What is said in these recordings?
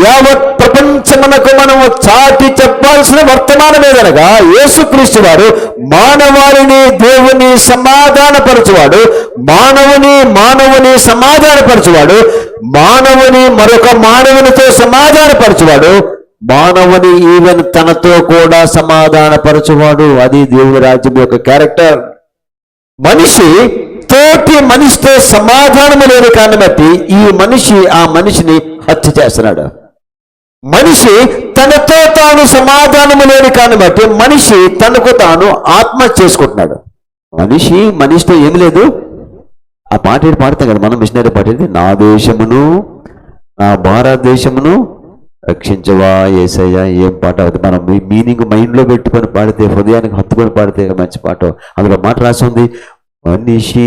యావత్ ప్రపంచమునకు మనము చాటి చెప్పాల్సిన వర్తమానం ఏదనగా యేసుక్రీస్తు వారు మానవాళిని దేవుని సమాధానపరచువాడు, మానవుని సమాధానపరచువాడు, మానవుని మరొక మానవునితో సమాధానపరచువాడు, మానవుని ఈవెన్ తనతో కూడా సమాధానపరచువాడు. అది దేవుని రాజ్యం యొక్క క్యారెక్టర్. మనిషి తోటి మనిషితో సమాధానము లేని కారణం బట్టి ఈ మనిషి ఆ మనిషిని హత్య చేస్తున్నాడు. మనిషి తనతో తాను సమాధానము లేని కారణం బట్టి మనిషి తనకు తాను ఆత్మహత్య చేసుకుంటున్నాడు. మనిషితో ఏమి లేదు. ఆ పాట పాడతాం కదా మనం, మిషనరీ పాటేది, నా దేశమును నా భారతదేశమును రక్షించవా యేసయ్య. ఏం పాట అవుతుంది, మనం మీనింగ్ మైండ్లో పెట్టుకొని పాడితే, హృదయానికి హత్తుకొని పాడితే మంచి పాట. అందులో మాట రాసి ఉంది, మనిషి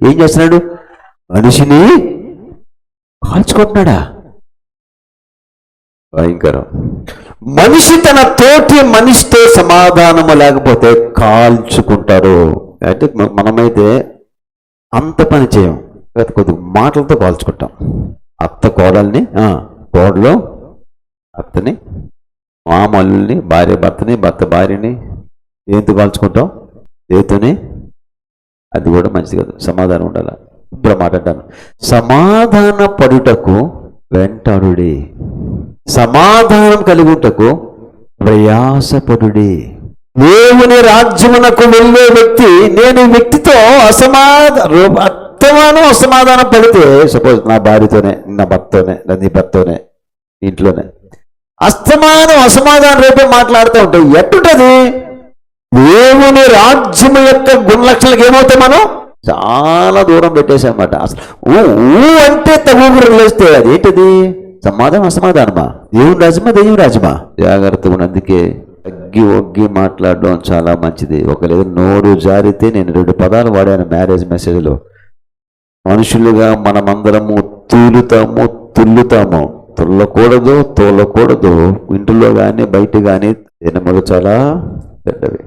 ఏం చేస్తున్నాడు, మనిషిని కాల్చుకుంటున్నాడా. భయంకరం. మనిషి తన తోటి మనిషితో సమాధానము లేకపోతే కాల్చుకుంటారు. అంటే మనమైతే అంత పని చేయం, కొద్ది మాటలతో కాల్చుకుంటాం. అత్త కోడల్ని, కోడలో అత్తని, మామల్ని, భార్య భర్తని, భర్త భార్యని ఏంతో కాల్చుకుంటాం, ఏతోనే. అది కూడా మంచిది కాదు. సమాధానం ఉండాలి. ఇప్పుడు మాట్లాడాను, సమాధాన పడుటకు వెంటాడుడి, సమాధానం కలుగుటకు ప్రయాసపడుడి. దేవుని రాజ్యమునకు వెళ్ళే వ్యక్తి, నేను వ్యక్తితో అసమాధానం పడితే, సపోజ్ నా భార్యతోనే, నా భర్తతోనే, నీ భర్తతోనే, ఇంట్లోనే అసమాధానం రేపే మాట్లాడుతూ ఉంటే ఎట్టుంటది? దేవుని రాజ్యము యొక్క గుణలక్షణాలకు ఏమవుతాం మనం చాలా దూరం పెట్టేసామన్నమాట. అసలు అంటే తగురు లేస్తే అది ఏంటిది? సమాధానం అసమాధానమా? దేవుని రాజ్యమా దెయ్యం రాజ్యమా? జాగ్రత్తగా ఉన్నందుకే ఒగ్గి మాట్లాడడం చాలా మంచిది. ఒకలేదు నోరు జారితే, నేను 2 పదాలు వాడాను మ్యారేజ్ మెసేజ్లో, మనుషులుగా మనమందరము తుల్లుతాము, తోలకూడదు. ఇంట్లో కానీ బయట కానీ దినములు చాలా పెద్దవి.